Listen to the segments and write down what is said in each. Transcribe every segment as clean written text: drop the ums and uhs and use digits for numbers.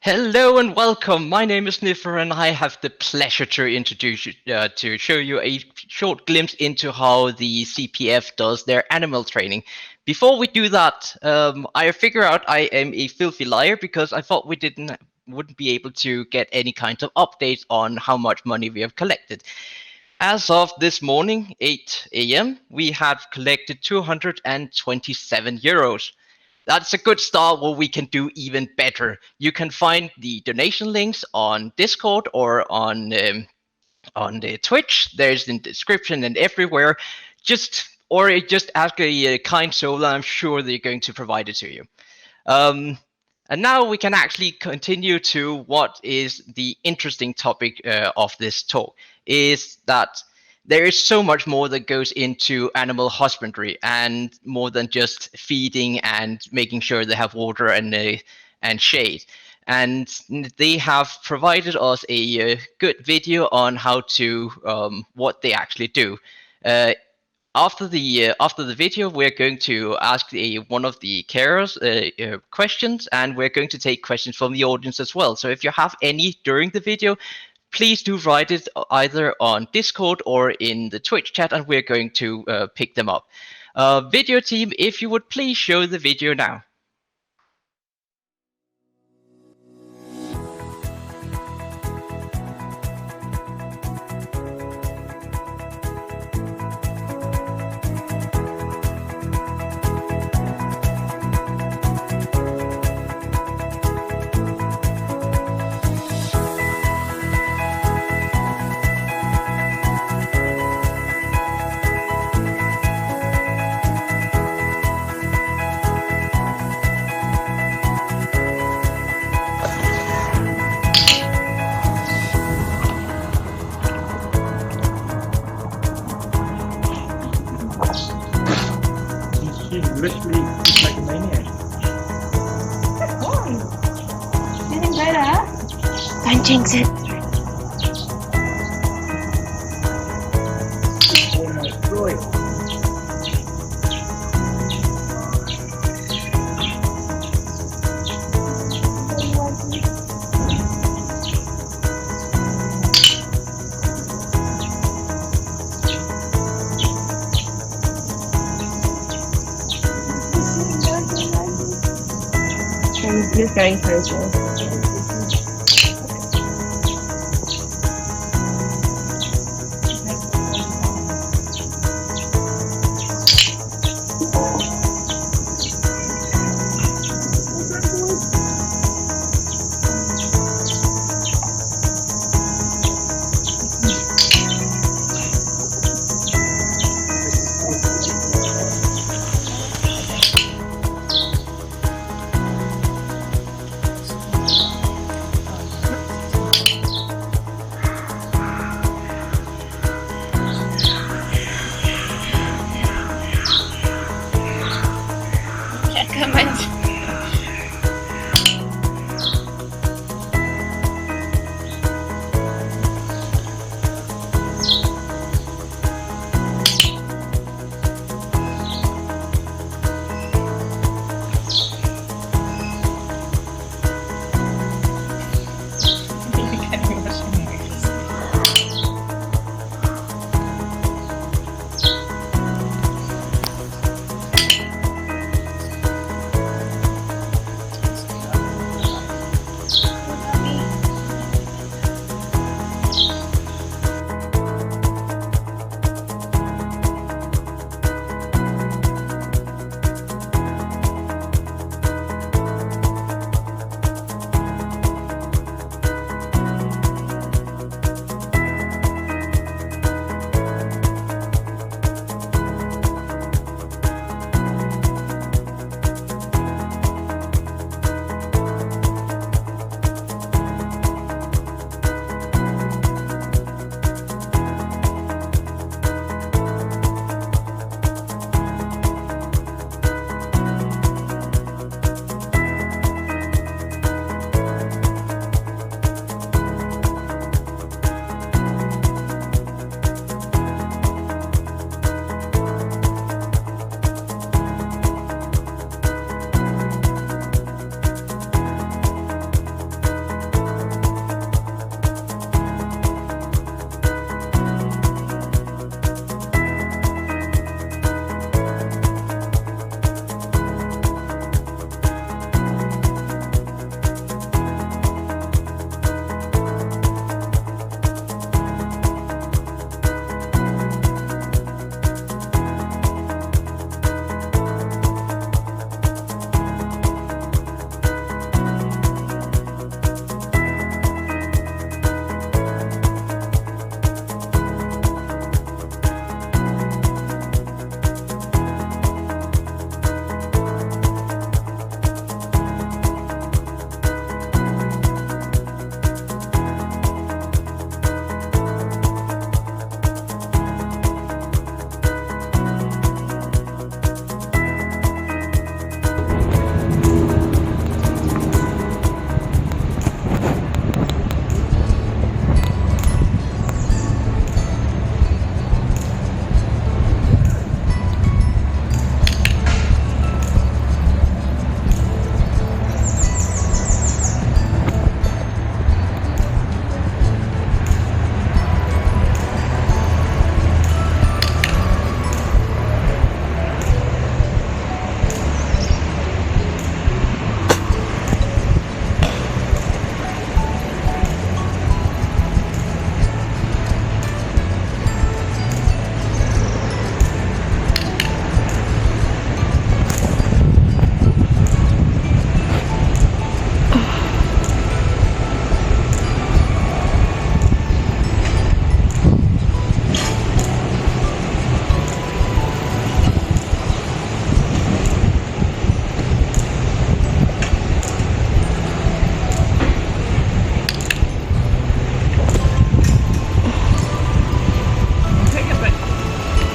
Hello and welcome. My name is Niffer, and I have the pleasure to introduce you to show you a short glimpse into how the CPF does their animal training. Before we do that, I figure out I am a filthy liar because I thought we wouldn't be able to get any kind of updates on how much money we have collected. As of this morning, 8 a.m., we have collected 227 euros. That's a good start. What we can do even better. You can find the donation links on Discord or on the Twitch. There's in the description and everywhere. Just ask a kind soul, and I'm sure they're going to provide it to you. And now we can actually continue to what is the interesting topic of this talk, is that there is so much more that goes into animal husbandry, and more than just feeding and making sure they have water and shade. And they have provided us a good video on how to what they actually do. After the video, we're going to ask one of the carers questions, and we're going to take questions from the audience as well. So if you have any during the video, please do write it either on Discord or in the Twitch chat, and we're going to pick them up. Video team, if you would please show the video now. Literally like a maniac. Getting better. Don't jinx it. Oh my God. He's going crazy.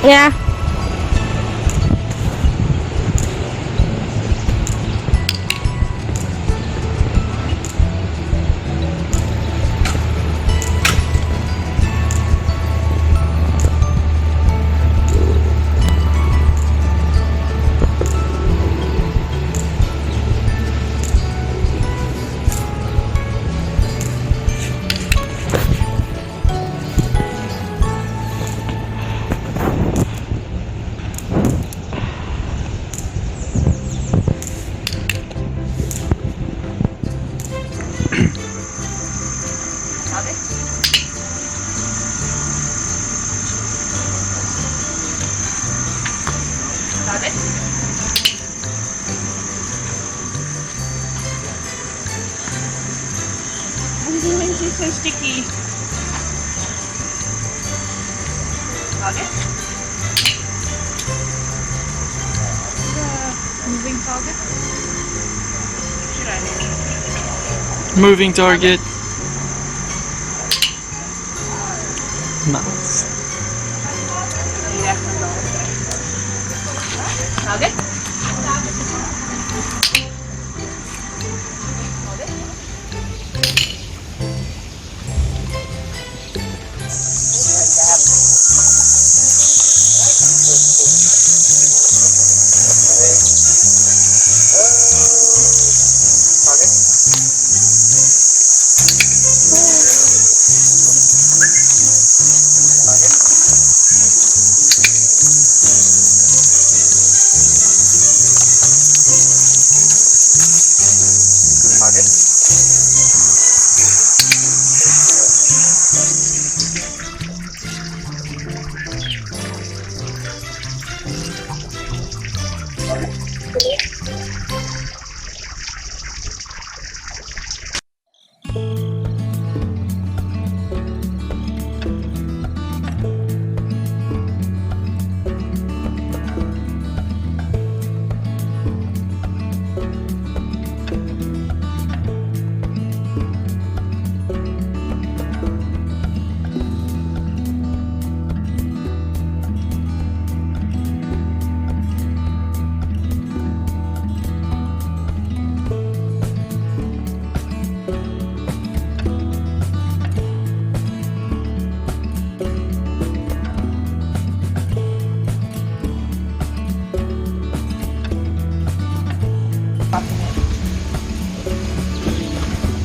Yeah. It's so sticky. Target. Moving target. Should I? Moving target. Nice. Target.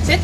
Sit.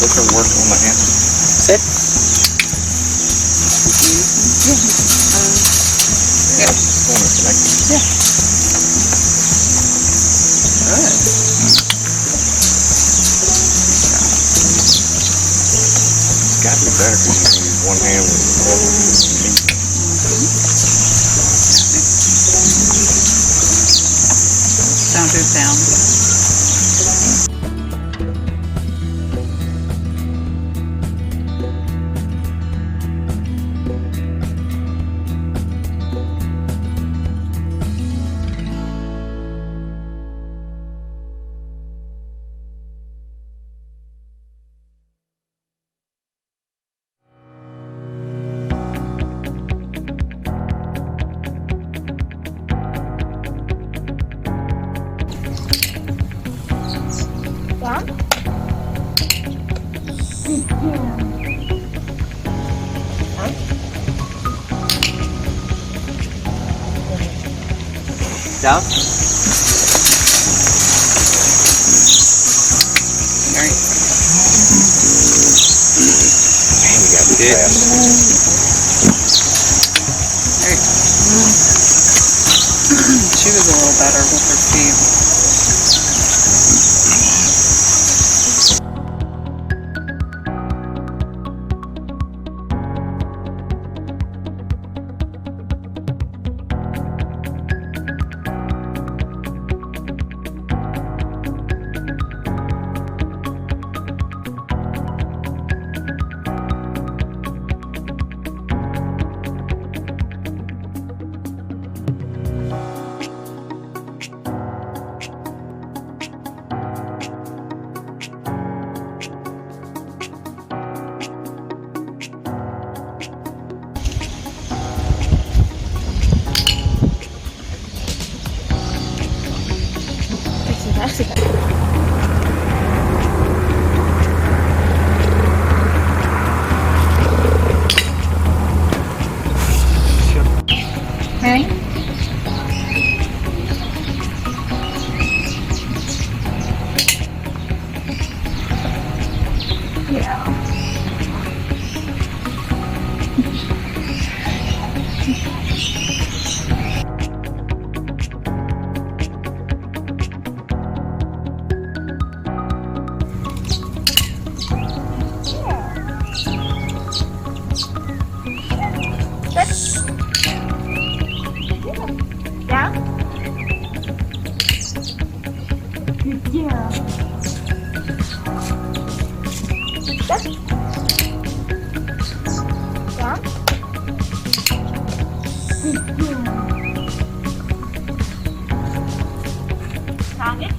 Look at work on the hand. Sit. Yeah. It's got to be better because you can use one hand with the other. Don't do down. Down. All right. sit. Hey. She was a little better with her feet. Okay. Target.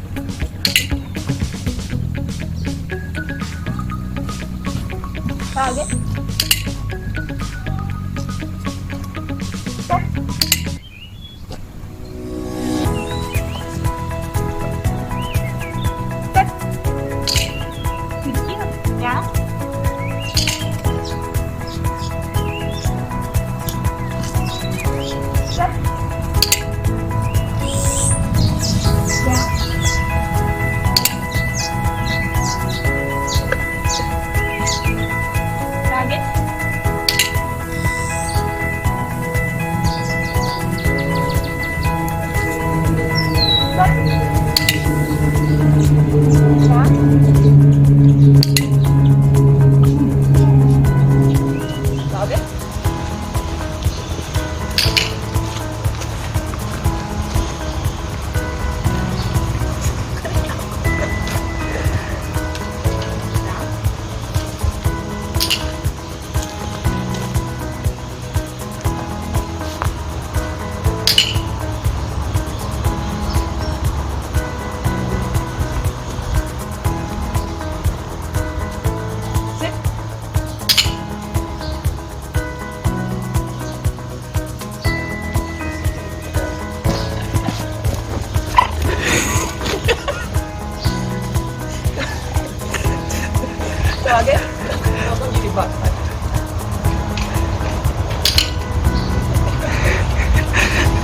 Target.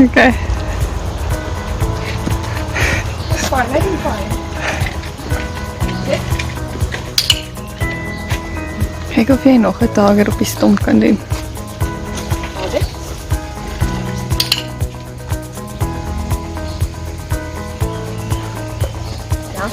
Okay. Fine, I think fine. Kyk of jy nog 'n dager op die stomp kan doen. Target. Ja.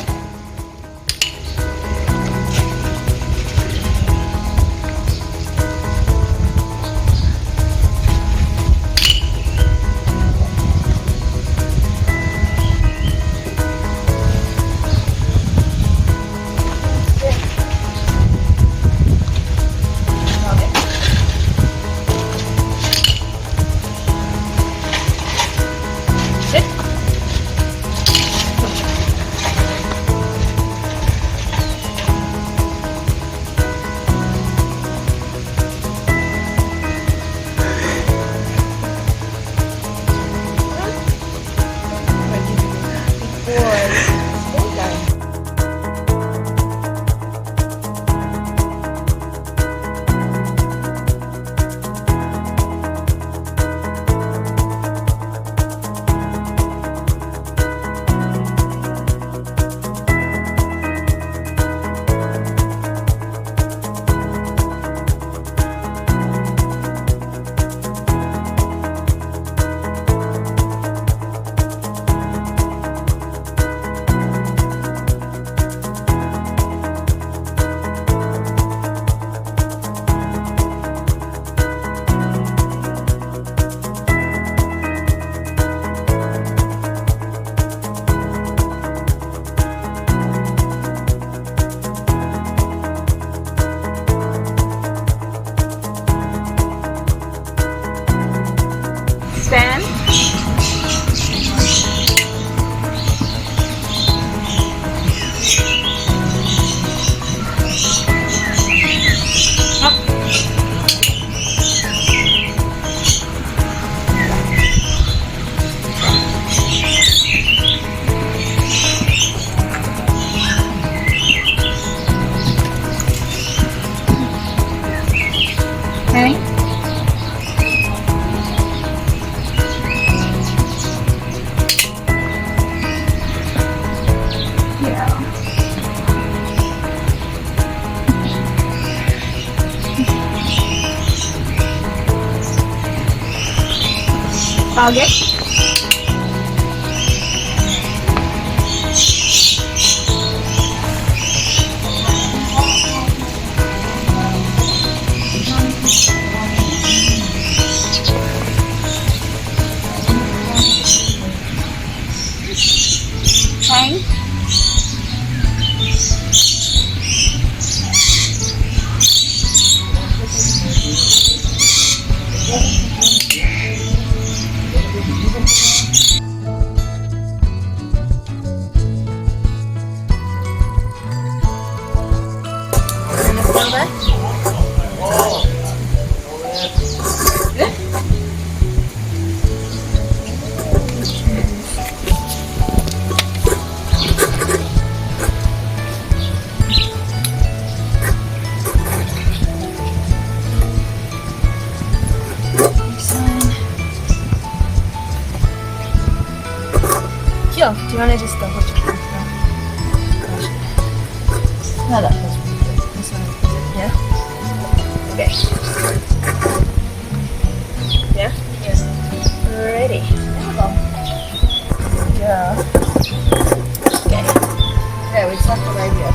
Yeah. Target. Hang. Sure. Do you want to just double check this now? No, that feels pretty good. This one, yeah? Okay. Yeah? Yes. Ready. Yeah. Okay. Okay, we just have to radio.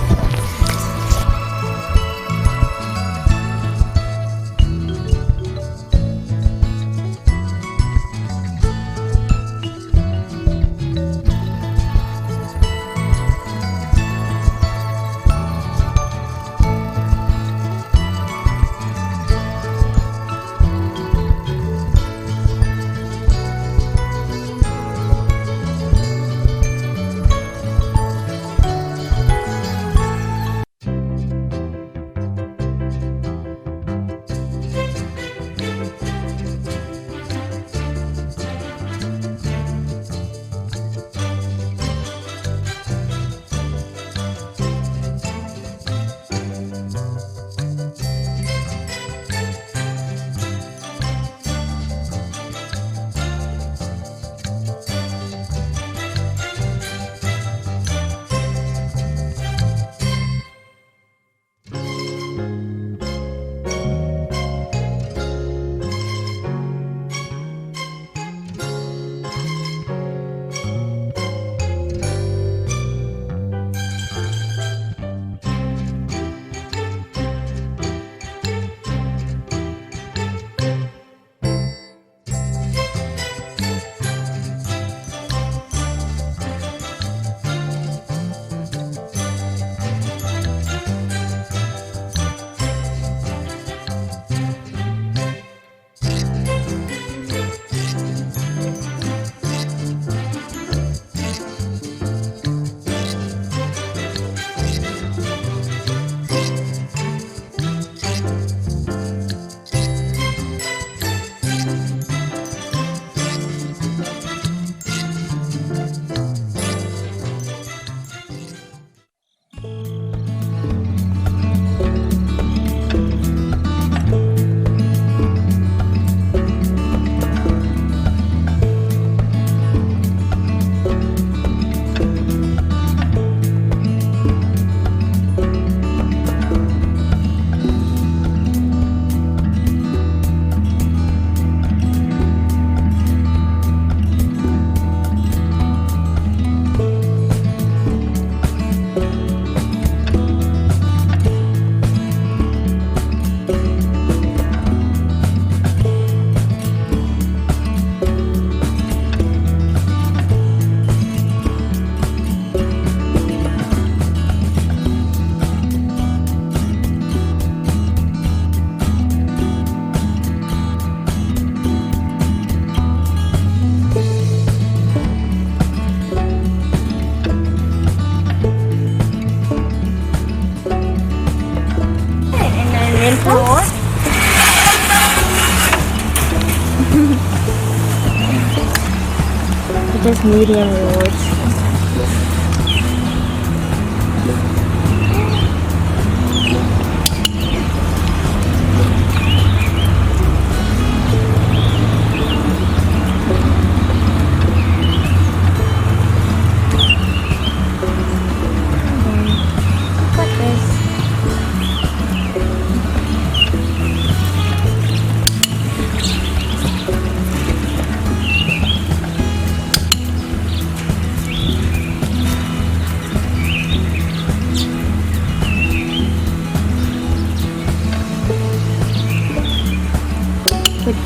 Just medium rewards.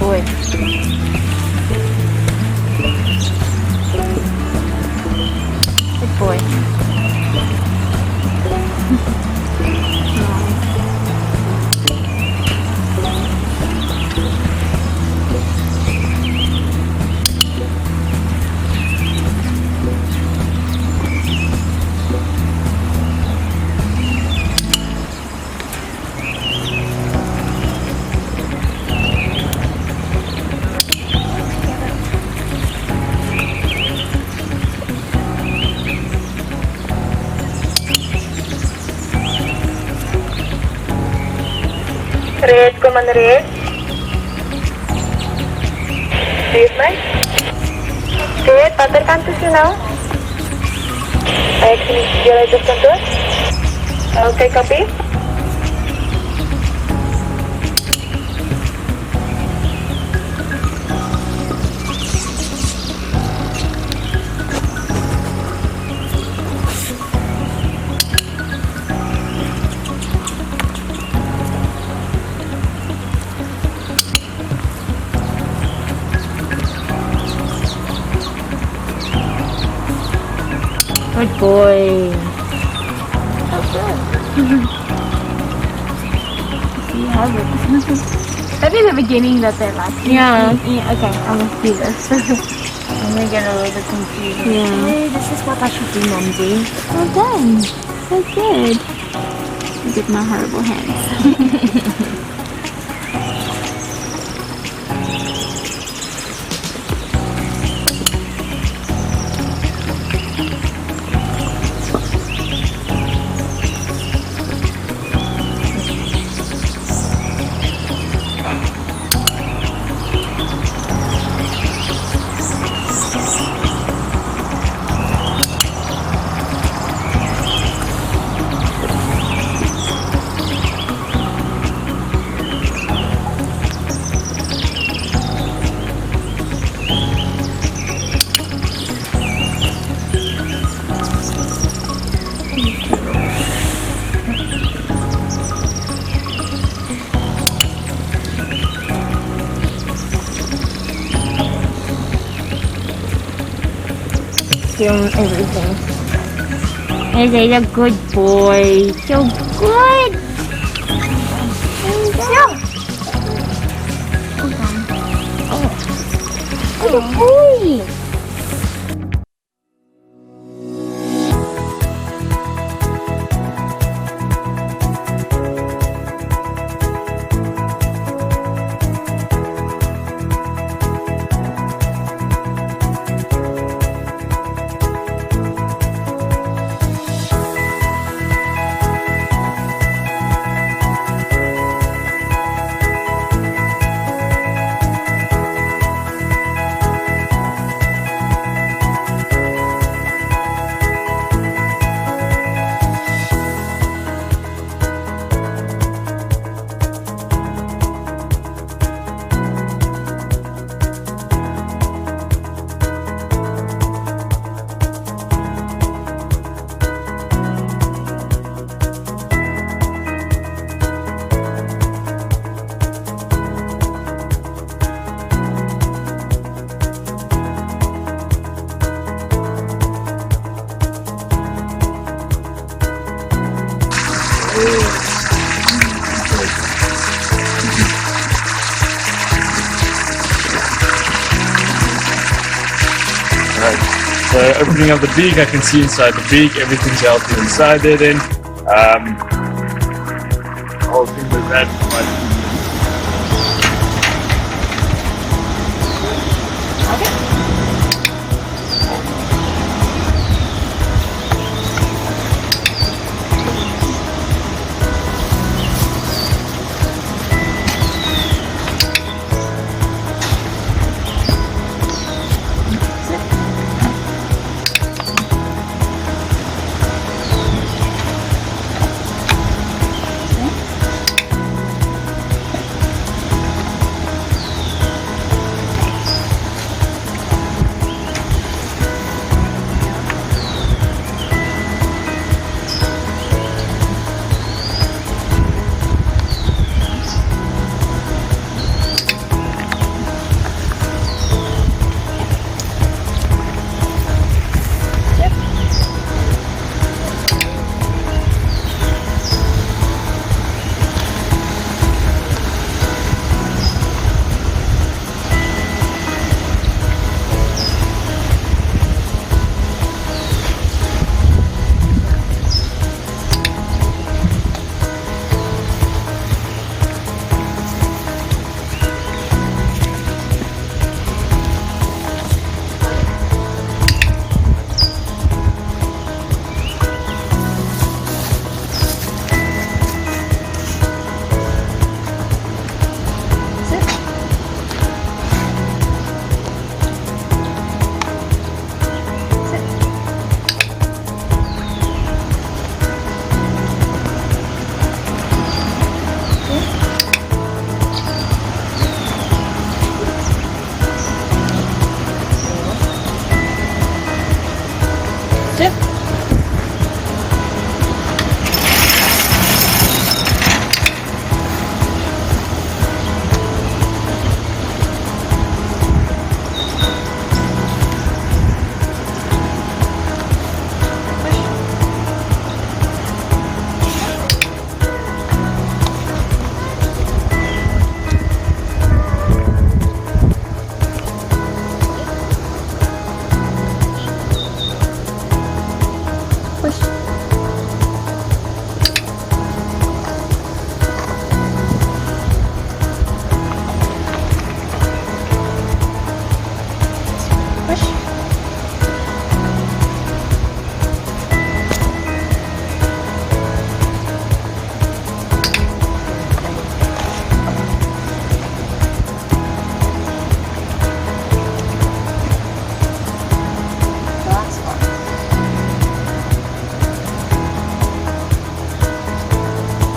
boy. Good boy. Red, Commander Red. Yes, ma'am. Red, other countries you now. Excellent. Your latest control. Okay, copy. Good boy. You have it. Maybe in the beginning that they're like, Yeah. okay, I'm gonna do this. I'm gonna get a little bit confused. Yeah. Hey, this is what I should do, Mumsy. Well done. So good. With my horrible hands. Doing everything. He's a good boy. So good. Good boy. So opening up the beak, I can see inside the beak, everything's healthy inside it. And the whole thing with that.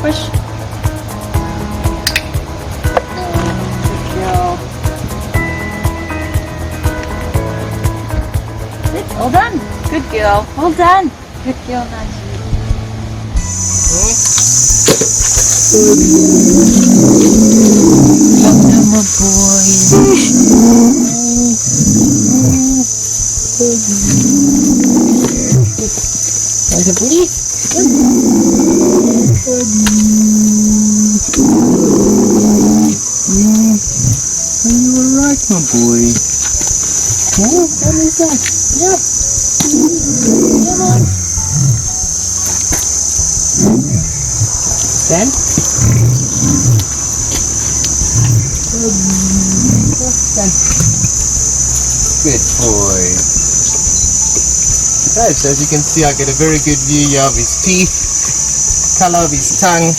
Push. Good girl. Good. All done. Good girl. Well done. Good girl, Nancy. Good boy. Right, so as you can see, I get a very good view of his teeth, color of his tongue,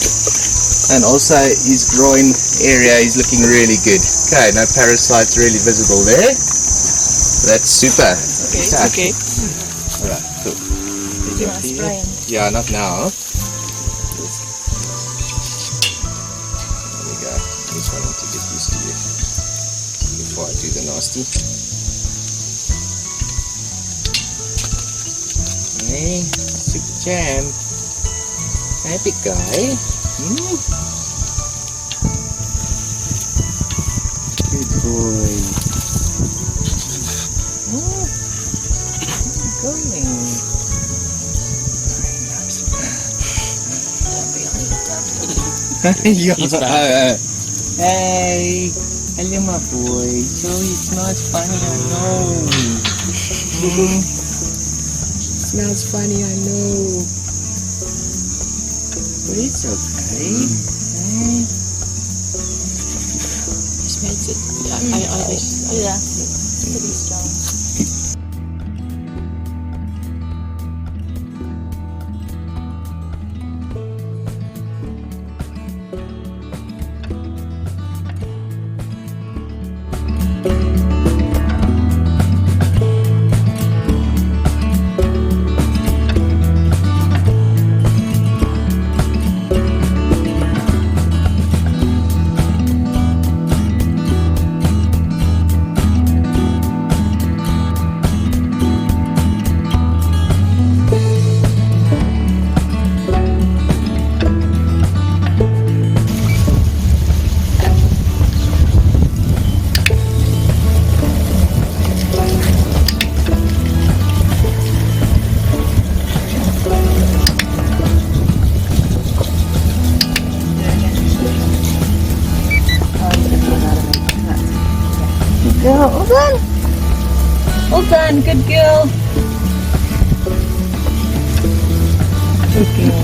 and also his groin area is looking really good. Okay, no parasites really visible there. That's super. Okay. Alright, cool. Do you want to spray him? Yeah, not now. There we go. Just wanting to get used to it before I do the nasty. Hey, super jam. Happy guy. Good boy. Going. He's back. Hey, hello my boy. So it's not funny, I know. Smells funny, I know. But it's okay. Hey. Smells it. Yeah. Pretty strong. Girl, all done. All done. Good girl. Good girl.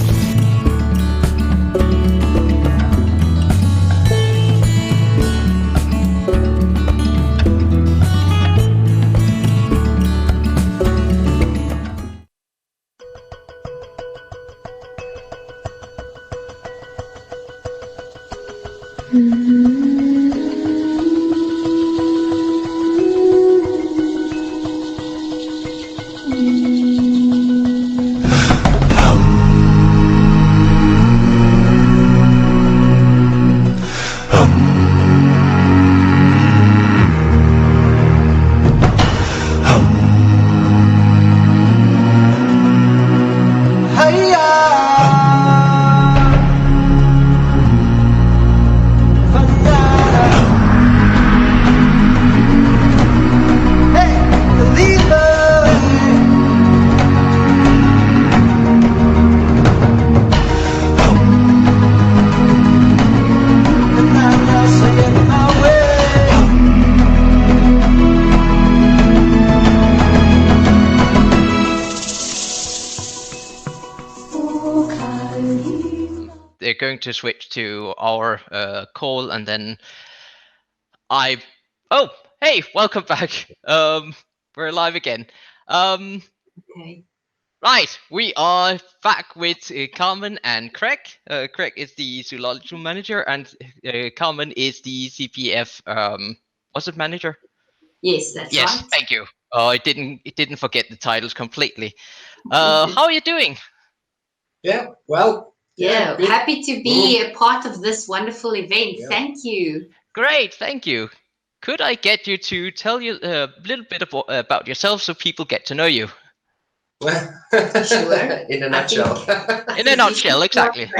They're going to switch to our call, and then oh, hey, welcome back. We're live again. Okay. Right, we are back with Carmen and Craig. Craig is the zoological manager, and Carmen is the CPF was it manager? Yes, that's Yes, right. thank you. I didn't forget the titles completely. How are you doing? Yeah, well, Yeah, good. happy to be a part of this wonderful event. Yeah. Thank you. Great, thank you. Could I get you to tell you a little bit about yourself so people get to know you? Sure. In a I nutshell. In a nutshell, exactly.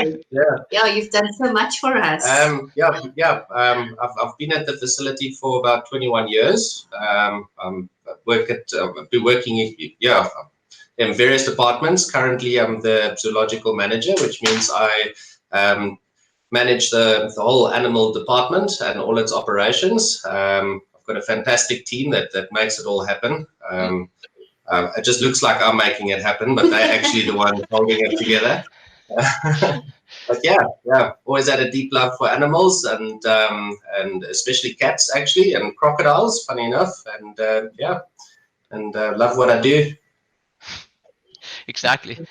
Yeah, you've done so much for us. I've been at the facility for about 21 years. I've been working in various departments. Currently, I'm the zoological manager, which means I manage the whole animal department and all its operations. I've got a fantastic team that makes it all happen. It just looks like I'm making it happen, but they're actually the ones holding it together. But always had a deep love for animals and especially cats actually, and crocodiles, funny enough, and love what I do. Exactly.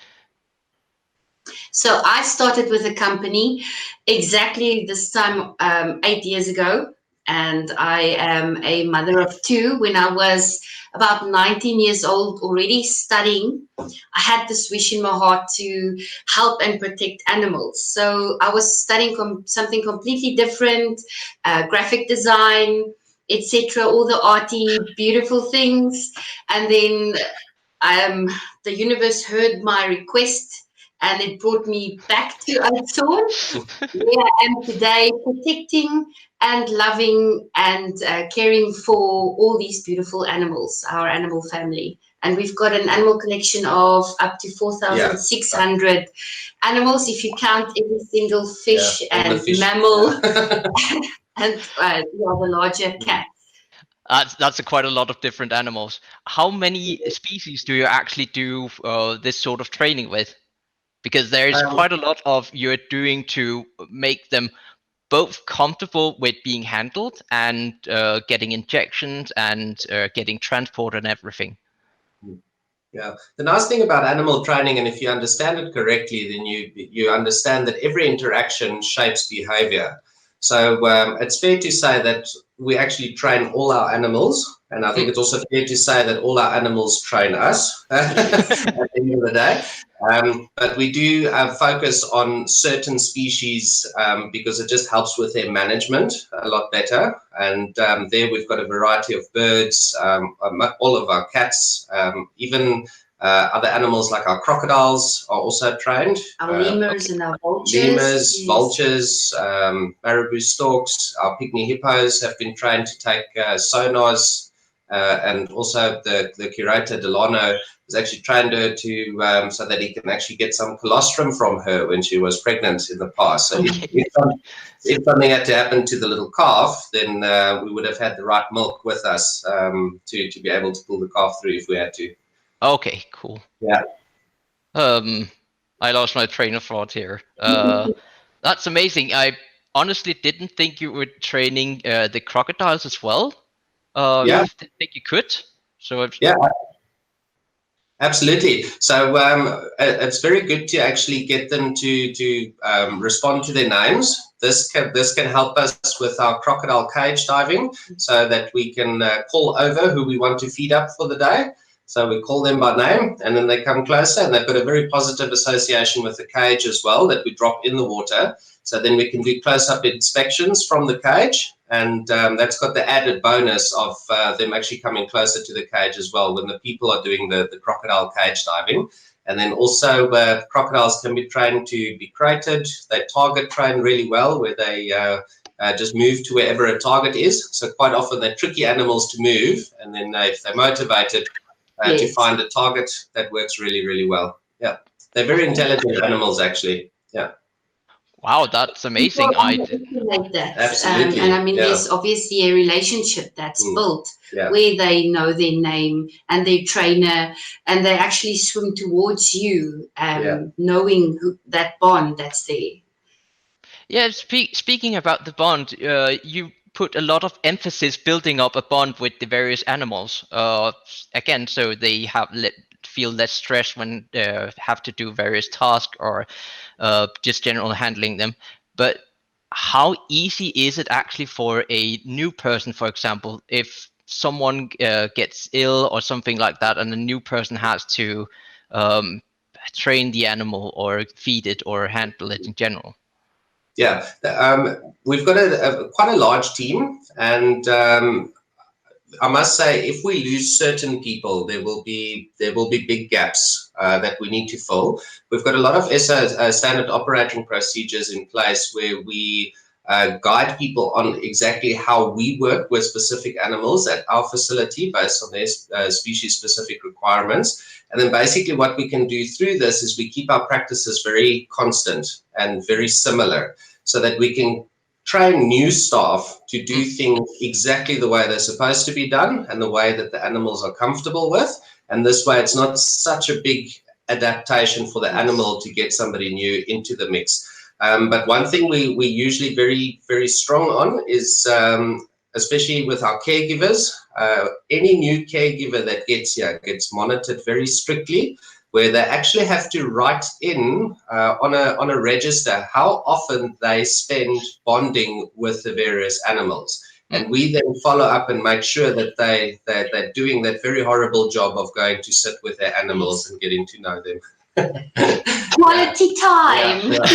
So I started with a company exactly this time 8 years ago, and I am a mother of two. When I was about 19 years old, already studying, I had this wish in my heart to help and protect animals. So I was studying something completely different, graphic design, etc., all the arty, beautiful things, and then the universe heard my request and it brought me back to Oudtshoorn, where I am today, protecting and loving and caring for all these beautiful animals, our animal family. And we've got an animal collection of up to 4,600 animals, if you count every single fish and mammal and the larger cats. That's quite a lot of different animals. How many species do you actually do this sort of training with? Because there is quite a lot of you're doing to make them both comfortable with being handled and getting injections and getting transport and everything. Yeah, the nice thing about animal training, and if you understand it correctly, then you understand that every interaction shapes behavior. So it's fair to say that we actually train all our animals, and I think it's also fair to say that all our animals train us at the end of the day. But we do focus on certain species because it just helps with their management a lot better. And there we've got a variety of birds, all of our cats, even other animals like our crocodiles are also trained. Our lemurs and our vultures. Lemurs, vultures, marabou storks, our pygmy hippos have been trained to take sonars, and also the curator Delano has actually trained her to so that he can actually get some colostrum from her when she was pregnant in the past. So if something had to happen to the little calf, then we would have had the right milk with us to be able to pull the calf through if we had to. Okay, cool. Yeah. I lost my train of thought here. That's amazing. I honestly didn't think you were training the crocodiles as well. I didn't think you could. So absolutely. So it's very good to actually get them to respond to their names. This can help us with our crocodile cage diving, so that we can call over who we want to feed up for the day. So we call them by name, and then they come closer, and they've got a very positive association with the cage as well that we drop in the water. So then we can do close-up inspections from the cage, and that's got the added bonus of them actually coming closer to the cage as well when the people are doing the crocodile cage diving. And then also crocodiles can be trained to be crated. They target train really well, where they just move to wherever a target is. So quite often they're tricky animals to move, and then if they're motivated to find a target, that works really, really well. Yeah, they're very intelligent animals, actually. Yeah. Wow, that's amazing. Like that. Absolutely. And I mean, there's obviously a relationship that's built where they know their name and their trainer, and they actually swim towards you, knowing that bond that's there. Yeah, speaking about the bond, you put a lot of emphasis building up a bond with the various animals. Again, so they feel less stress when they have to do various tasks or just general handling them. But how easy is it actually for a new person, for example, if someone gets ill or something like that, and a new person has to train the animal or feed it or handle it in general? Yeah, we've got quite a large team, and I must say, if we lose certain people, there will be big gaps that we need to fill. We've got a lot of standard operating procedures in place where we guide people on exactly how we work with specific animals at our facility based on their species-specific requirements. And then basically what we can do through this is we keep our practices very constant and very similar, so that we can train new staff to do things exactly the way they're supposed to be done and the way that the animals are comfortable with. And this way it's not such a big adaptation for the animal to get somebody new into the mix. But one thing we're usually very, very strong on is, especially with our caregivers, any new caregiver that gets here gets monitored very strictly, where they actually have to write in on a register how often they spend bonding with the various animals. And we then follow up and make sure that they're doing that very horrible job of going to sit with their animals and getting to know them. Quality time. Yeah.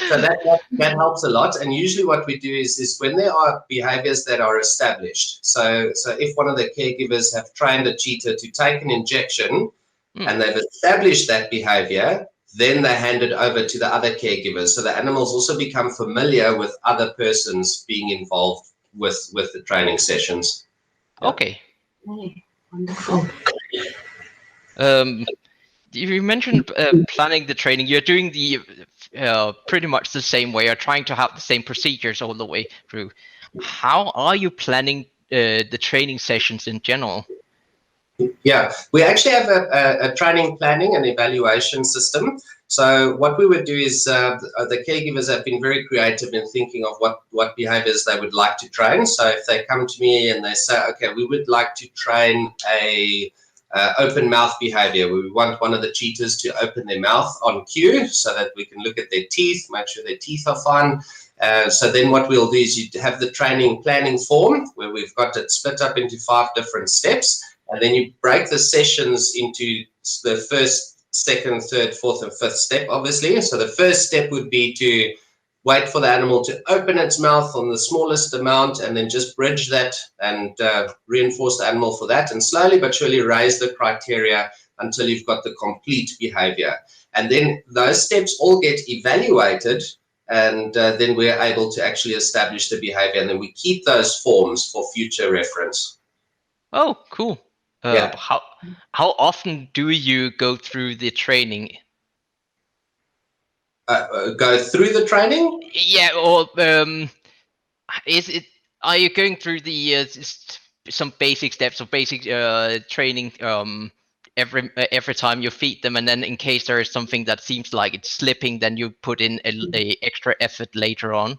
So that helps a lot. And usually what we do is when there are behaviors that are established. So if one of the caregivers have trained a cheetah to take an injection and they've established that behavior, then they hand it over to the other caregivers. So the animals also become familiar with other persons being involved with the training sessions. Okay. Wonderful. You mentioned planning the training. You're doing the pretty much the same way. You're trying to have the same procedures all the way through. How are you planning the training sessions in general? Yeah, we actually have a training planning and evaluation system. So what we would do is the caregivers have been very creative in thinking of what behaviors they would like to train. So if they come to me and they say, okay, we would like to train a open mouth behavior. We want one of the cheetahs to open their mouth on cue so that we can look at their teeth, make sure their teeth are fine. So then what we'll do is you have the training planning form where we've got it split up into 5 different steps. And then you break the sessions into the first, second, third, fourth, and fifth step, obviously. So the first step would be to wait for the animal to open its mouth on the smallest amount and then just bridge that and reinforce the animal for that and slowly but surely raise the criteria until you've got the complete behavior. And then those steps all get evaluated and then we're able to actually establish the behavior, and then we keep those forms for future reference. Oh, cool. Yeah. How often do you go through the training? Go through the training? Yeah, or are you going through the some basic steps of basic training every time you feed them, and then in case there is something that seems like it's slipping, then you put in a extra effort later on?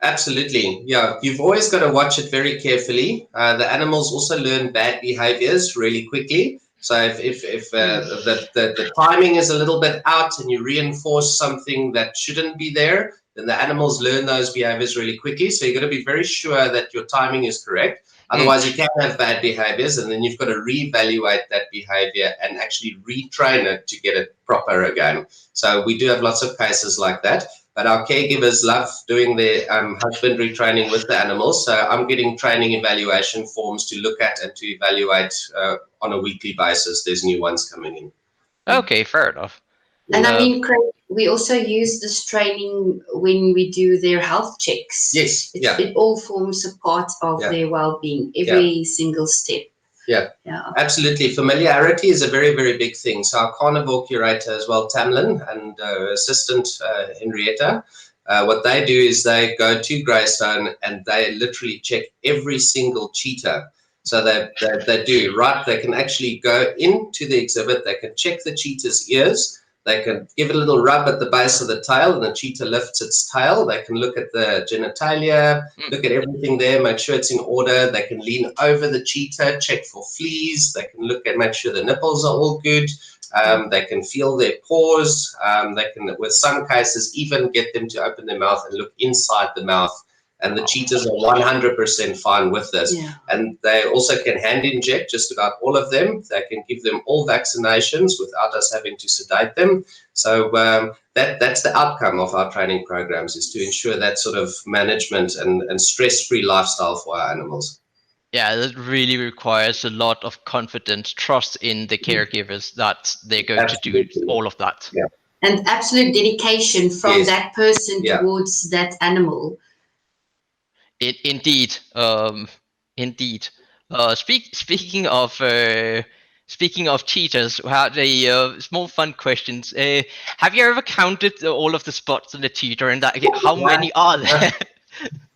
Absolutely. Yeah, you've always got to watch it very carefully. The animals also learn bad behaviors really quickly. So if the timing is a little bit out and you reinforce something that shouldn't be there, then the animals learn those behaviors really quickly. So you've got to be very sure that your timing is correct. Otherwise, you can have bad behaviors, and then you've got to reevaluate that behavior and actually retrain it to get it proper again. So we do have lots of cases like that. But our caregivers love doing their husbandry training with the animals. So I'm getting training evaluation forms to look at and to evaluate on a weekly basis. There's new ones coming in. Okay, fair enough. And I mean, Craig, we also use this training when we do their health checks. Yes, It all forms a part of their well-being, every single step. Yeah, absolutely. Familiarity is a very, very big thing. So our carnivore curator as well, Tamlin, and assistant Henrietta, what they do is they go to Greystone and they literally check every single cheetah. So they do, right? They can actually go into the exhibit, they can check the cheetah's ears, they can give it a little rub at the base of the tail and the cheetah lifts its tail. They can look at the genitalia, look at everything there, make sure it's in order. They can lean over the cheetah, check for fleas. They can look at, make sure the nipples are all good. They can feel their paws. They can, with some cases, even get them to open their mouth and look inside the mouth And the cheetahs are 100% fine with this. Yeah. And they also can hand inject just about all of them. They can give them all vaccinations without us having to sedate them. So that's the outcome of our training programs, is to ensure that sort of management and stress-free lifestyle for our animals. Yeah, that really requires a lot of confidence, trust in the caregivers that they're going to do all of that. Yeah. And absolute dedication from Yes. that person Yeah. towards that animal. Indeed, indeed. Speaking of cheetahs, we had a small fun questions. Have you ever counted all of the spots on the cheetah, and how many are there?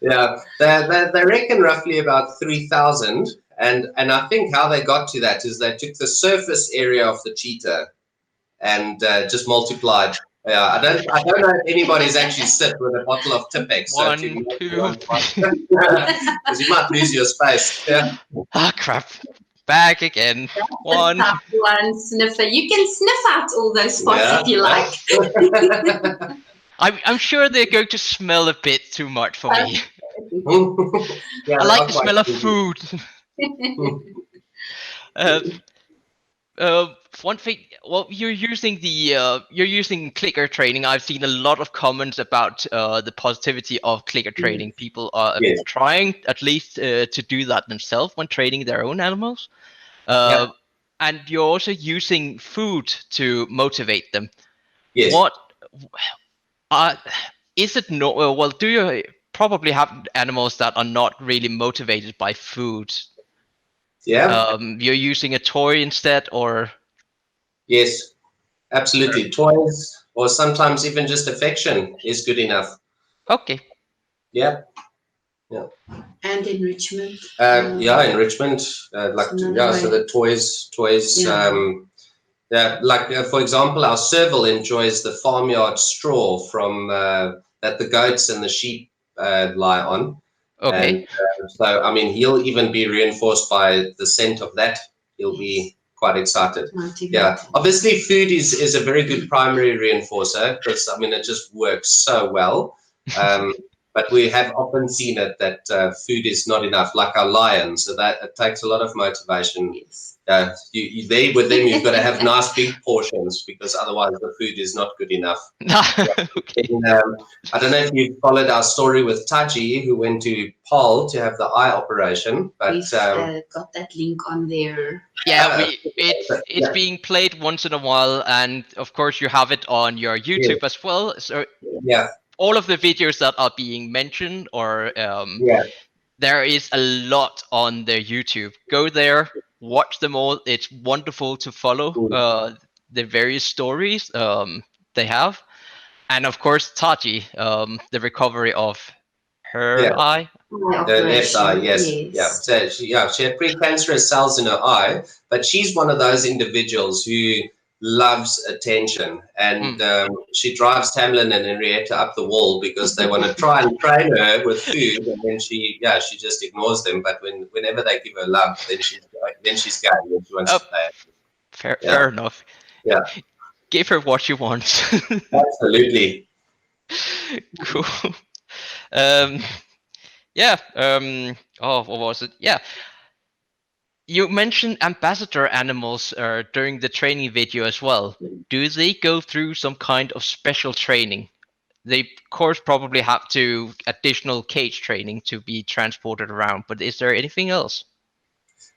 Yeah, they reckon roughly about 3,000, and I think how they got to that is they took the surface area of the cheetah and just multiplied. Yeah, I don't know if anybody's actually sit with a bottle of Tipex. 1, 2, 3. Because you might lose your space. Yeah. Ah, crap. Back again. One. One sniffer. You can sniff out all those spots if you like. I'm sure they're going to smell a bit too much for me. Yeah, I like the smell of food. One thing, well, you're using clicker training. I've seen a lot of comments about the positivity of clicker training. People are trying at least to do that themselves when training their own animals. And you're also using food to motivate them. Yes. What is it? No, well, do you probably have animals that are not really motivated by food? Yeah. You're using a toy instead, or? Yes, absolutely. Toys, or sometimes even just affection is good enough. Okay. Yeah. And enrichment. Enrichment. So the toys. For example, our serval enjoys the farmyard straw from that the goats and the sheep lie on. Okay. And, so, I mean, he'll even be reinforced by the scent of that. He'll be quite excited. Yeah, obviously food is a very good primary reinforcer, because I mean it just works so well. But we have often seen it that food is not enough, like our lions. So that it takes a lot of motivation. You there with them, you've got to have nice big portions, because otherwise the food is not good enough. Okay. And, I don't know if you followed our story with Taji, who went to Paul to have the eye operation, but we've got that link on there. Yeah, it's being played once in a while, and of course you have it on your YouTube as well. So all of the videos that are being mentioned, or there is a lot on their YouTube. Go there, watch them all. It's wonderful to follow the various stories they have, and of course Tati, the recovery of her eye. The left eye, yes. So she had precancerous cells in her eye, but she's one of those individuals who loves attention, and she drives Tamlin and Henrietta up the wall because they want to try and train her with food, and then she just ignores them. But whenever they give her love, then she's going and she wants to play. Fair enough. Yeah. Give her what she wants. Absolutely. Cool. What was it? Yeah. You mentioned ambassador animals during the training video as well. Do they go through some kind of special training? They, of course, probably have to additional cage training to be transported around, but is there anything else?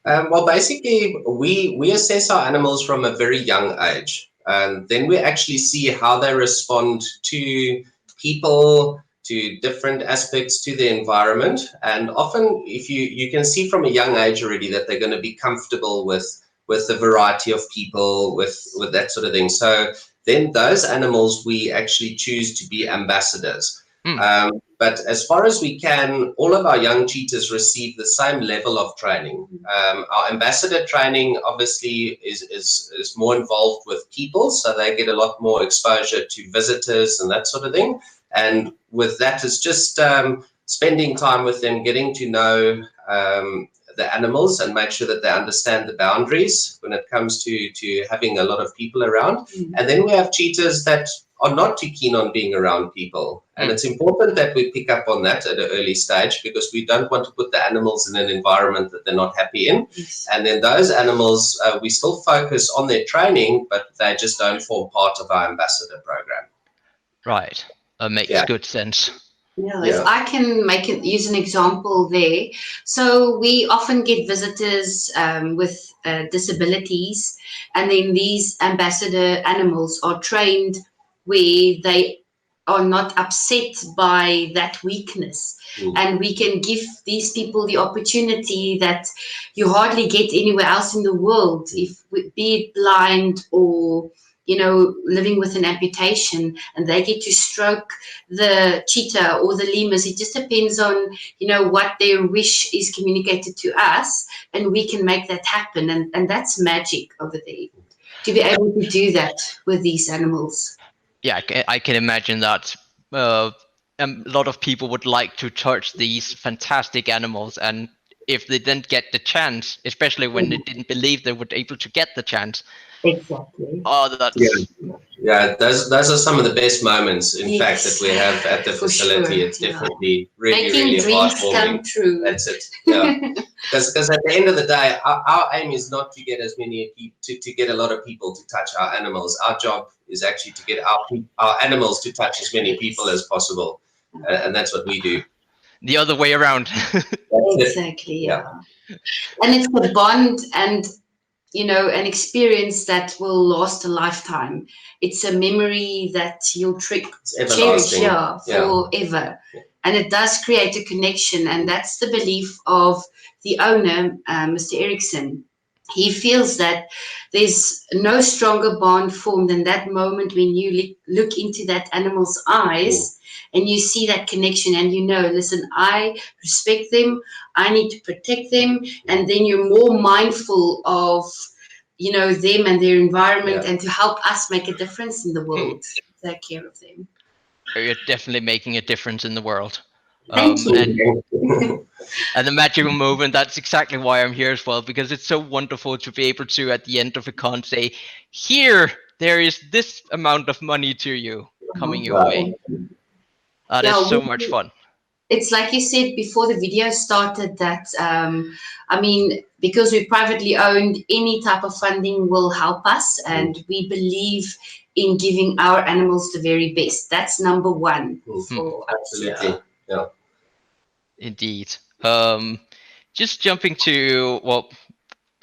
Well, basically, we assess our animals from a very young age, and then we actually see how they respond to people, to different aspects to the environment. And often, if you can see from a young age already that they're going to be comfortable with a variety of people, with that sort of thing. So then those animals we actually choose to be ambassadors. But as far as we can, all of our young cheetahs receive the same level of training. Our ambassador training obviously is more involved with people, so they get a lot more exposure to visitors and that sort of thing. And with that, it's just spending time with them, getting to know the animals and make sure that they understand the boundaries when it comes to having a lot of people around. And then we have cheetahs that are not too keen on being around people. And it's important that we pick up on that at an early stage, because we don't want to put the animals in an environment that they're not happy in. Yes. And then those animals, we still focus on their training, but they just don't form part of our ambassador program. Right. Makes good sense. Yeah, if I can use an example there. So we often get visitors with disabilities, and then these ambassador animals are trained where they are not upset by that weakness. And we can give these people the opportunity that you hardly get anywhere else in the world, be it blind or living with an amputation, and they get to stroke the cheetah or the lemurs. It just depends on, what their wish is communicated to us, and we can make that happen. And that's magic over there, to be able to do that with these animals. Yeah, I can imagine that a lot of people would like to touch these fantastic animals, and if they didn't get the chance, especially when they didn't believe they would able to get the chance. Exactly. Oh, that's those are some of the best moments, in fact, that we have at the facility. Sure. It's definitely really, making really dreams heartwarming. Come true. That's it. Yeah. Because at the end of the day, our aim is not to get as many to get a lot of people to touch our animals. Our job is actually to get our animals to touch as many people as possible, and that's what we do. The other way around. Exactly. Yeah. And it's a bond and an experience that will last a lifetime. It's a memory that you'll cherish forever. Yeah. And it does create a connection, and that's the belief of the owner, Mr. Erickson. He feels that there's no stronger bond formed than that moment when you look into that animal's eyes and you see that connection, and listen, I respect them, I need to protect them, and then you're more mindful of them and their environment, and to help us make a difference in the world. Take care of them. You're definitely making a difference in the world. Thank you. And the magical moment, that's exactly why I'm here as well, because it's so wonderful to be able to, at the end of a con, say, here, there is this amount of money to you coming your way. That is so much fun. It's like you said before the video started that, because we're privately owned, any type of funding will help us, and we believe in giving our animals the very best. That's number one for us. Absolutely. Yeah. Indeed. Just jumping to,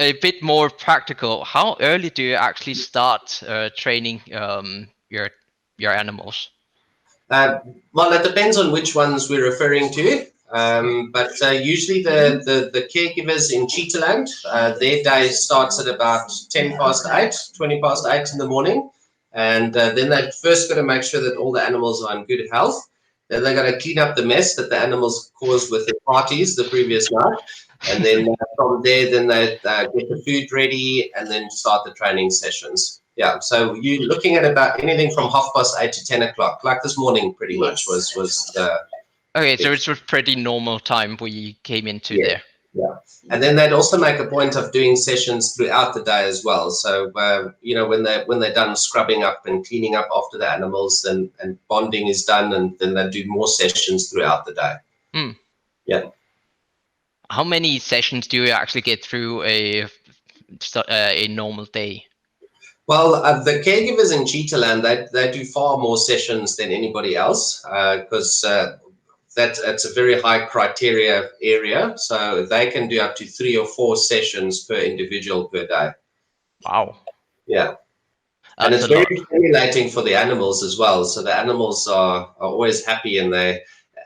a bit more practical, how early do you actually start training your animals? Well, it depends on which ones we're referring to. But usually the caregivers in Cheetah Land, their day starts at about 20 past 8 in the morning. And then they've first got to make sure that all the animals are in good health. Then they've got to clean up the mess that the animals caused with their parties the previous night. And then from there, then they get the food ready and then start the training sessions. Yeah, so you're looking at about anything from 8:30 to 10 o'clock, like this morning pretty much was okay, so it was pretty normal time we came into there. Yeah, and then they'd also make a point of doing sessions throughout the day as well. So when they're done scrubbing up and cleaning up after the animals and bonding is done, and then they do more sessions throughout the day. Yeah. How many sessions do you actually get through a normal day? Well, the caregivers in Cheetah Land, they do far more sessions than anybody else because that's a very high criteria area. So they can do up to 3 or 4 sessions per individual per day. Wow. Yeah. And it's very stimulating for the animals as well. So the animals are always happy and they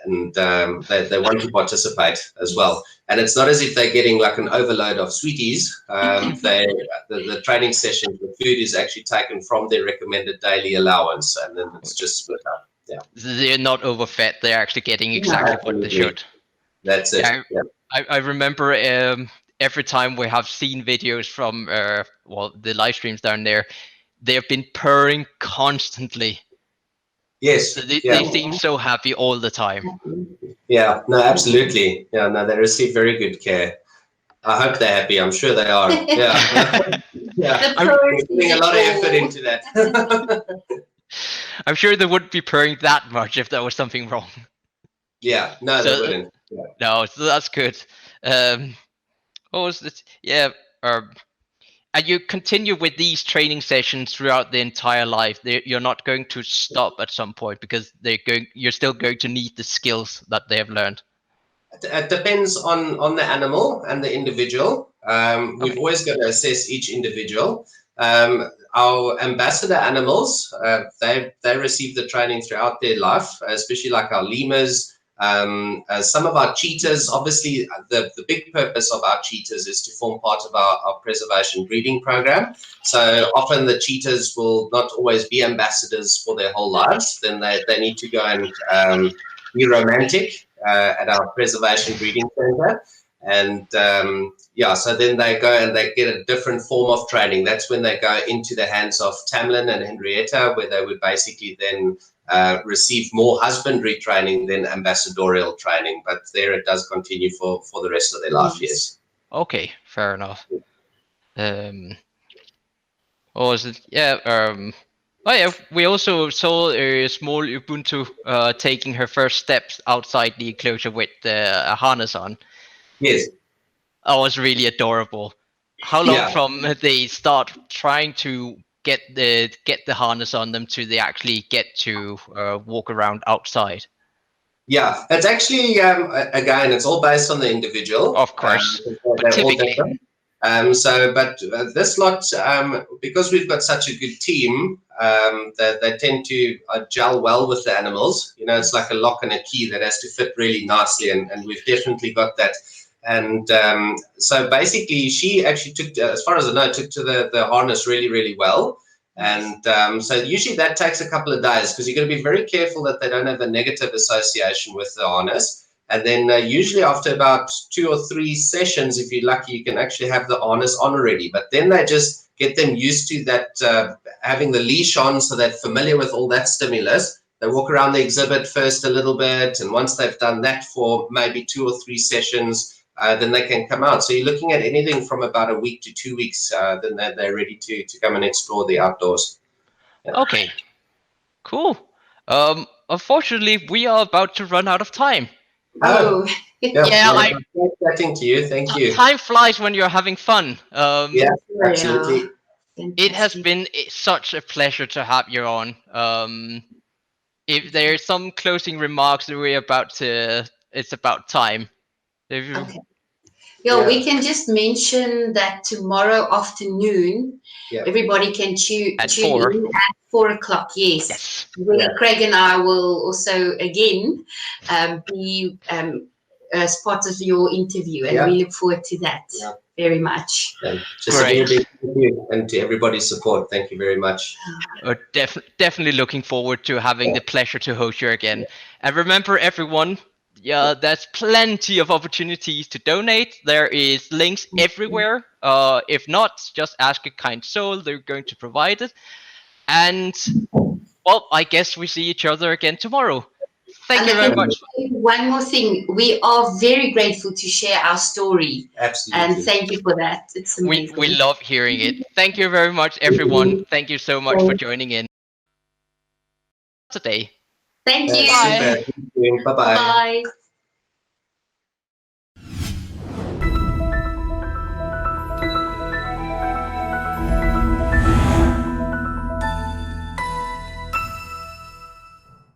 want to participate as well. And it's not as if they're getting like an overload of sweeties. The training sessions, the food is actually taken from their recommended daily allowance, and then it's just split up. Yeah, they're not overfed. They're actually getting exactly what they should. That's it. Yeah. I remember every time we have seen videos from the live streams down there, they've been purring constantly. Yes, they seem so happy all the time. Yeah, no, absolutely. Yeah, no, they receive very good care. I hope they're happy. I'm sure they are. Yeah, yeah. I'm putting a lot of effort into that. I'm sure they wouldn't be purring that much if there was something wrong. Yeah, no, they wouldn't. Yeah. No, so that's good. What was it? Yeah. And you continue with these training sessions throughout the entire life. You're not going to stop at some point because you're still going to need the skills that they have learned. It depends on the animal and the individual. We've always got to assess each individual. Our ambassador animals, they receive the training throughout their life, especially like our lemurs. Some of our cheetahs, obviously the big purpose of our cheetahs is to form part of our preservation breeding program. So often the cheetahs will not always be ambassadors for their whole lives. Then they need to go and be romantic at our preservation breeding center. And yeah, so then they go and they get a different form of training. That's when they go into the hands of Tamlin and Henrietta, where they would basically then receive more husbandry training than ambassadorial training. But there it does continue for the rest of their life, yes. Okay, fair enough. What was it? Yeah. Oh yeah, we also saw a small Ubuntu taking her first steps outside the enclosure with a harness on. Yes. That was really adorable. How long from they start trying to get the harness on them to they actually get to walk around outside? Yeah, it's actually again, it's all based on the individual. Of course, but they're all typically. different. But this lot, because we've got such a good team, they tend to gel well with the animals. You know, it's like a lock and a key that has to fit really nicely, and we've definitely got that. And so basically, she actually took, as far as I know, took to the harness really, really well. And so usually that takes a couple of days because you've got to be very careful that they don't have a negative association with the harness. And then usually after about 2 or 3 sessions, if you're lucky, you can actually have the harness on already. But then they just get them used to that, having the leash on, so they're familiar with all that stimulus. They walk around the exhibit first a little bit. And once they've done that for maybe 2 or 3 sessions, then they can come out. So you're looking at anything from about a week to 2 weeks, then they're ready to come and explore the outdoors. Yeah. Okay, cool. Unfortunately, we are about to run out of time. Oh, yeah, chatting to you. Thank you. Time flies when you're having fun. Yeah, absolutely. It has been such a pleasure to have you on. If there's some closing remarks that we're about to, it's about time. Okay. Yeah, we can just mention that tomorrow afternoon, everybody can tune in at 4 o'clock. Yes. Craig and I will also again be as part of your interview, and we look forward to that very much. Just a big thank you, and to everybody's support. Thank you very much. Definitely looking forward to having the pleasure to host you again. And remember, everyone. Yeah, there's plenty of opportunities to donate. There is links everywhere. If not, just ask a kind soul. They're going to provide it. And, well, I guess we see each other again tomorrow. Thank you very much. One more thing. We are very grateful to share our story. Absolutely. And thank you for that. It's amazing. We love hearing it. Thank you very much, everyone. Thank you so much for joining in today. Thank you. Bye. Bye-bye. Bye.